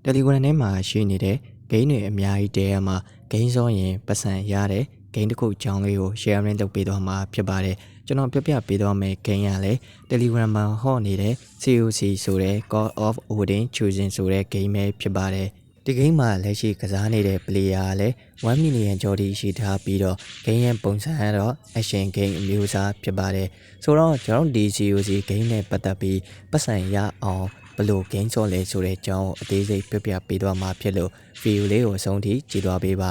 Telegram ထဲမှာရှိနေတဲ့ gain တွေအများကြီးတဲရမှာ gain စောရင်ပတ်စံရတဲ့ gain တစ်ခုအကြောင်းလေးကို sharing လုပ်ပေးသွားမှာဖြစ်ပါတယ်ကျွန်တော်ပြပြပေးသွားမယ် gain ရလဲ Telegram မှာဟော့နေတဲ့ COC ဆိုတဲ့ Call of Odin Choosing ဆိုတဲ့ game ပဲဖြစ်ပါတယ်ဒီ game မှာလက်ရှိကစားနေတဲ့ player ကလည်း1 million ကျော်ထိရှိထားပြီးတော့ game ရဲ့ပုံစံကတော့ action game အမျိုးအစားဖြစ်ပါတယ်ဆိုတော့ကျွန်တော်ဒီ COC game နဲ့ပတ်သက်ပြီးပတ်စံရအောင်ဘယ်လို game ဆော့လဲဆိုတဲ့အကြောင်းကိုအသေးစိတ်ပြပြပေးသွားမှာဖြစ်လို့ video လေးကိုအဆုံးထိကြည့်သွားပေးပါ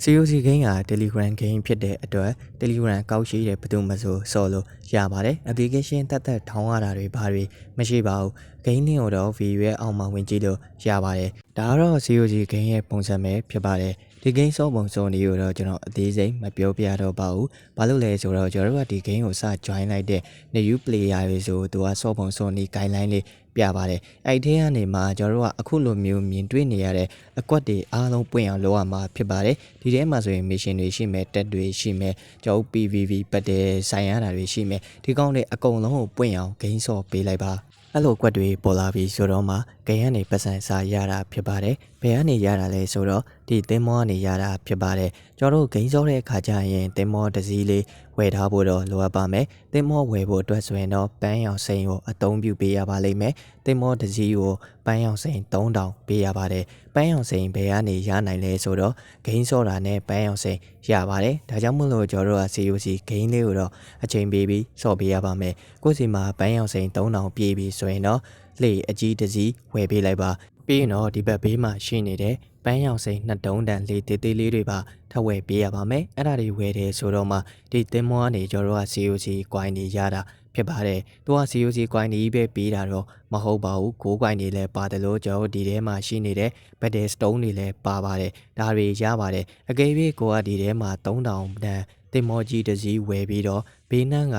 COC game က Telegram game ဖြစ်တဲ့အတွက် Telegram ကောက်ရှိတဲ့ဘယ်သူမှဆိုဆော့လို့ရပါတယ် application တက်ထောင်းရတာတွေဘာတွေမရှိပါဘူး game လေးကိုတော့ video ရဲ့အောက်မှာဝင်ကြည့်လို့ရပါတယ်ဒါကတော့ COC game ရဲ့ပုံစံပဲဖြစ်ပါတယ်ဒီ game ဆော့ပုံဆော့နည်းကိုတော့ကျွန်တော်အသေးစိတ်မပြောပြတော့ပါဘူးဘာလို့လဲဆိုတော့ကျွန်တော်တို့ကဒီ game ကိုစ join လိုက်တဲ့ new player တွေဆိုသူကဆော့ပုံဆော့နည်း guideline လေးပြပါတယ်အဲ့ဒီကနေမှကျွန်တော်တို့ကအခုလိုမျိုးမြင်တွေ့နေရတဲ့အကွက်တွေအားလုံးပွင့်အောင်လုပ်ရမှာဖြစ်ပါတယ်ဒီထဲမှာဆိုရင် mission တွေရှိမယ်တက်တွေရှိမယ်ကျွန်တော် PVV ပတ်တယ်ဆိုင်ရတာတွေရှိမယ်ဒီကောင်းတွေအကုန်လုံးကိုပွင့်အောင် game ဆော့ပေးလိုက်ပါအဲ့လိုကွက်တွေပေါ်လာပြီးဆိုတော့မှဂိမ်းကနေပတ်စံစာရတာဖြစ်ပါတယ်ဘယ်ကနေရတာလဲဆိုတော့ဒီသင်းမောကနေရတာဖြစ်ပါတယ်ကျွန်တော်တို့ဂိမ်းစောတဲ့အခါကျရင်သင်းမောတစ်စီးလေးဝယ်ထားဖို့တော့လိုအပ်ပါမယ်သင်းမောဝယ်ဖို့အတွက်ဆိုရင်တော့ပန်းရောင်စိမ်းကိုအသုံးပြုပေးရပါလိမ့်မယ်သင်းမောတစ်စီးကိုပန်းရောင်စိမ်း3000ပေးရပါတယ်ပန်းရောင်စိမ်းဘယ်ကနေရနိုင်လဲဆိုတော့ဂိမ်းစောတာနဲ့ပန်းရောင်စိမ်းရပါတယ်ဒါကြောင့်မို့လို့ကျွန်တော်တို့က COC ဂိမ်းလေးကိုတော့အချိန်ပေးပြီးစော့ပေးရပါမယ်ကိုယ့်စီမှာပန်းရောင်စိမ်း3000ပြေးပြီးဆိုရင်တော့လေအကြီးတစ်စီးဝယ်ပေးလိုက်ပါပြီးရင်တော့ဒီဘက်ဘေးမှာရှိနေတဲ့ပန်းရောင်စိမ်း2တုံးတန်လေးတေးသေးလေးတွေပါထပ်ဝယ်ပေးရပါမယ်အဲ့ဒါတွေဝယ်တယ်ဆိုတော့မှဒီသင်းမောကနေကျွန်တော်တို့က COC coin တွေရတာဖြစ်ပါတယ်သူက COC coin တွေပဲပေးတာတော့မဟုတ်ပါဘူး9 coin တွေလည်းပါတယ်လို့ကျွန်တော်ဒီထဲမှာရှိနေတဲ့ battle stone တွေလည်းပါပါတယ်ဒါတွေရပါတယ်အကယ်၍ကိုကဒီထဲမှာ3000တန်သင်းမောကြီးတစ်စီးဝယ်ပြီးတော့ဘေးနှန်းက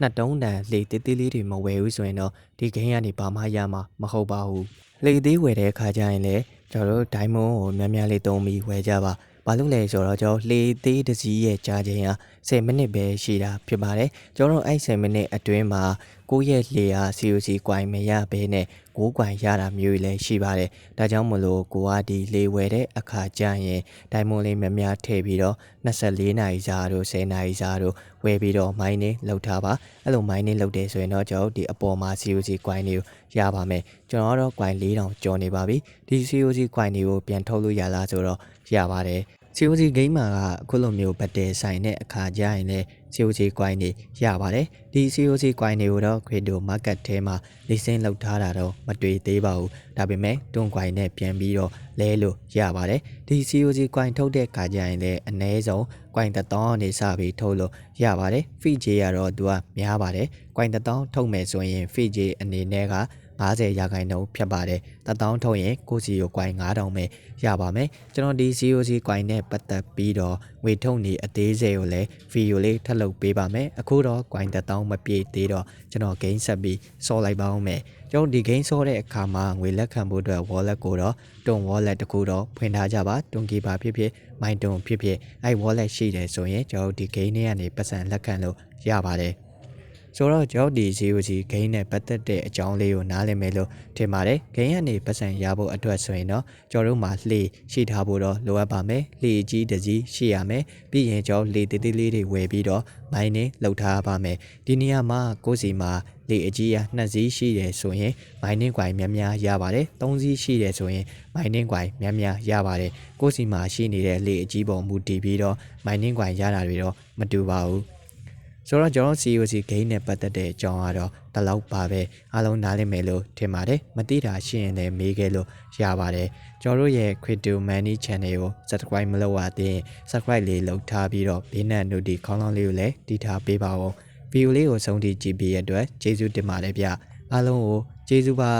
2တုံးတန်လေတေးသေးလေးတွေမဝယ်ဘူးဆိုရင်တော့ဒီဂိမ်းကနေဘာမှရမှာမဟုတ်ပါဘူးလေသေးဝယ်တဲ့အခါကျရင်လည်းကျွန်တော်တို့ diamond ကိုများများလေးသုံးပြီးဝယ်ကြပါဘာလို့လဲဆိုတော့ကျွန်တော်လေသေးတစ်စီးရဲ့ကြာချိန်ဟာ10မိနစ်ပဲရှိတာဖြစ်ပါတယ်ကျွန်တော်အဲ့10မိနစ်အတွင်းမှာကိုယ့်ရဲ့လေဟာ COC coin မရဘဲနဲ့9 coin ရတာမျိုးလည်းရှိပါတယ်ဒါကြောင့်မလို့ကိုကဒီလေဝယ်တဲ့အခါကျရင် diamond လေးများများထည့်ပြီးတော့24နာရီစာတို့10နာရီစာတို့ဝယ်ပြီးတော့ mining လုပ်ထားပါအဲ့လို mining လုပ်တယ်ဆိုရင်တော့ကျွန်တော်ဒီအပေါ်မှာ COC coin တွေကိုရပါမယ်ကျွန်တော်တော့ coin 4000ကျော်နေပါပြီဒီ COC coin တွေကိုပြန်ထုတ်လို့ရလားဆိုတော့ရပါတယ် COC game မှာကအခုလိုမျိုးဘတ်တယ်ဆိုင်တဲ့အခါကျရင်လည်း COC coin တွေရပါတယ်ဒီ COC coin တွေကိုတော့ crypto market ထဲမှာ listing လုပ်ထားတာတော့မတွေ့သေးပါဘူးဒါပေမဲ့တွန်း coin နဲ့ပြန်ပြီးတော့လဲလို့ရပါတယ်ဒီ COC coin ထုတ်တဲ့အခါကျရင်လည်းအနည်းဆုံး coin 1000ကနေစပြီးထုတ်လို့ရပါတယ် fee ကြေးကတော့သူကများပါတယ် coin 1000ထုတ်မယ်ဆိုရင် fee ကြေးအနေနဲ့က50ရာခိုင်နှုန်းဖြတ်ပါတယ်1000ထုတ်ရင်ကိုစီကို coin 9000ပဲရပါမယ်ကျွန်တော်ဒီ COC coin နဲ့ပတ်သက်ပြီးတော့ငွေထုတ်နေအသေးစိတ်ကိုလည်း video လေးထပ်လုပ်ပေးပါမယ်အခုတော့ coin 1000မပြည့်သေးတော့ကျွန်တော် game ဆက်ပြီးဆော့လိုက်ပါဦးမယ်ကျွန်တော်ဒီ game ဆော့တဲ့အခါမှာငွေလက်ခံဖို့အတွက် wallet ကိုတော့တွန် wallet တခုတော့ဖွင့်ထားကြပါတွန်ကီပါဖြစ်ဖြစ်မိုင်းတွန်ဖြစ်ဖြစ်အဲ့ wallet ရှိတယ်ဆိုရင်ကျွန်တော်ဒီ game ထဲကနေပတ်စံလက်ခံလို့ရပါတယ်ဆိုတော့ကျွန်တော်ဒီ COC game နဲ့ပတ်သက်တဲ့အကြောင်းလေးကိုနားလည်မယ်လို့ထင်ပါတယ် game ကနေပတ်စံရဖို့အတွက်ဆိုရင်တော့ကျွန်တော်တို့မှာလှေရှိထားဖို့တော့လိုအပ်ပါမယ်လှေကြီးတစ်စီးရှိရမယ်ပြီးရင်ကျွန်တော်လှေသေးသေးလေးတွေဝယ်ပြီးတော့ mining လုပ်ထားပါမယ်ဒီနေရာမှာကိုယ်စီမှာလေအကြီးက2စီးရှိတယ်ဆိုရင် mining coin များများရပါတယ်3စီးရှိတယ်ဆိုရင် mining coin များများရပါတယ်ကိုယ်စီမှာရှိနေတဲ့လေအကြီးပေါ်မူတည်ပြီးတော့ mining coin ရတာတွေတော့မတူပါဘူးဆိုတော့ကျွန်တော် COC game နဲ့ပတ်သက်တဲ့အကြောင်းကတော့ဒီလောက်ပါပဲအားလုံးနားလည်မယ်လို့ထင်ပါတယ်မသိတာရှိရင်လည်းမေးခဲ့လို့ရပါတယ်ကျွန်တော်တို့ရဲ့ Crypto Money Channel ကို subscribe မလုပ်ရသေးရင် subscribe လေးလုပ်ထားပြီးတော့ဘေးနဲ့ notification ခေါင်းလောင်းလေးကိုလည်းတီးထားပေးပါဦးဗီဒီယိုလေးကိုဆုံးထိကြည့်ပြီးရတဲ့အတွက်ကျေးဇူးတင်ပါတယ်ဗျအားလုံးကိုကျေးဇူးပါ